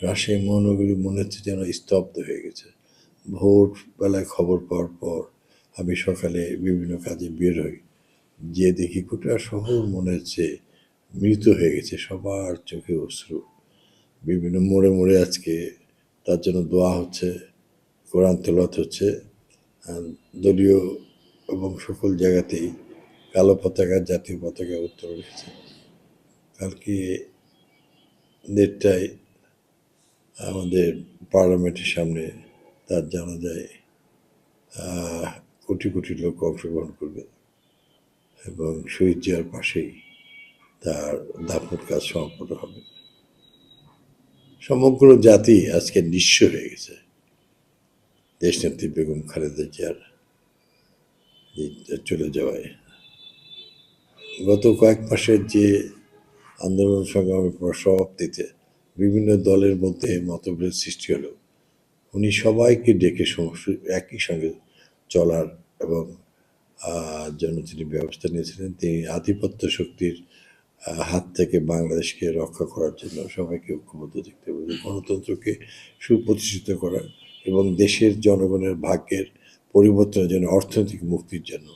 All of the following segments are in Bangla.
রাজশাহী মহানগরী মনে হচ্ছে যেন স্তব্ধ হয়ে গেছে। ভোর বেলায় খবর পাওয়ার পর আমি সকালে বিভিন্ন কাজে বের হই, যে দেখি গোটা শহর মনে হচ্ছে মৃত হয়ে গেছে, সবার চোখে অশ্রু। বিভিন্ন মোড়ে মোড়ে আজকে তার জন্য দোয়া হচ্ছে, কোরআন তেলাওয়াত হচ্ছে। আর দলীয় এবং সকল জায়গাতেই কালো পতাকা, জাতীয় পতাকা উত্তোলন হয়েছে। কালকে 1:30টায় আমাদের পার্লামেন্টের সামনে তার জানাজায় কোটি কোটি লোক অংশগ্রহণ করবে এবং শহীদ জিয়ার পাশেই তার দাফন কাজ সম্পন্ন হবে। সমগ্র জাতি আজকে নিঃস্ব হয়ে গেছে দেশনেত্রী বেগম খালেদা জিয়ার চলে যাওয়ায়। গত কয়েক মাসের যে আন্দোলন সংগ্রামের পর সমাপ্তিতে বিভিন্ন দলের মধ্যে মতভেদ সৃষ্টি হলো, উনি সবাইকে ডেকে একই সঙ্গে চলার এবং জন্য তিনি ব্যবস্থা নিয়েছিলেন। তিনি আধিপত্য শক্তির হাত থেকে বাংলাদেশকে রক্ষা করার জন্য সবাইকে ঐক্যবদ্ধ দেখতে হবে, গণতন্ত্রকে সুপ্রতিষ্ঠিত করার এবং দেশের জনগণের ভাগ্যের পরিবর্তনের জন্য, অর্থনৈতিক মুক্তির জন্য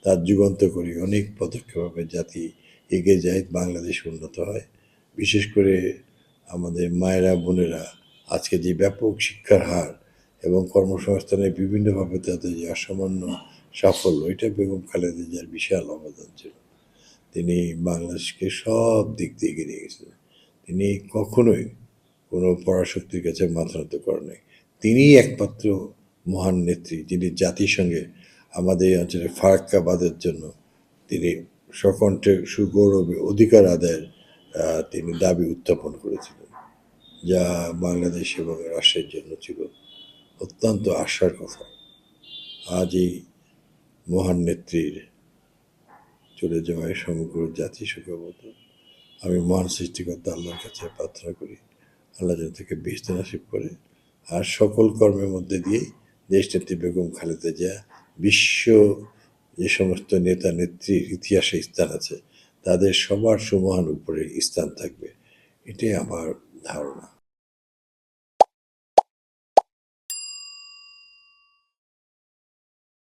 তার যুগান্তকারী অনেক পদক্ষেপে জাতি এগিয়ে যায়, বাংলাদেশ উন্নত হয়। বিশেষ করে আমাদের মায়েরা বোনেরা আজকে যে ব্যাপক শিক্ষার হার এবং কর্মসংস্থানের বিভিন্নভাবে তাদের যে অসামান্য সাফল্য, এটা বেগম খালেদা জিয়ার বিশাল অবদান ছিল। তিনি বাংলাদেশকে সব দিক দিয়ে এগিয়ে নিয়ে গেছিলেন। তিনি কখনোই কোনো পরাশক্তির কাছে মাথা নত করেন নাই। তিনিই একমাত্র মহান নেত্রী যিনি জাতিসংঘে আমাদের এই অঞ্চলে ফারাক্কাবাদের জন্য তিনি সকণ্ঠে সুগৌরবে অধিকার আদায়ের তিনি দাবি উত্থাপন করেছিলেন, যা বাংলাদেশ এবং রাষ্ট্রের জন্য ছিল অত্যন্ত আশার কথা। আজ এই মহান নেত্রীর চলে যাওয়ায় সমগ্র জাতি শোকাহত। আমি মহান সৃষ্টিকর্তা আল্লাহর কাছে প্রার্থনা করি আল্লাহ যেন তাকে বেহেশত নসিব করে। আর সকল কর্মের মধ্যে দিয়েই দেশনেত্রী বেগম খালেদা জিয়া বিশ্ব যে সমস্ত নেতা নেত্রীর ইতিহাসে স্থান আছে তাদের সবার সুমহান উপরে স্থান থাকবে, এটাই আমার ধারণা।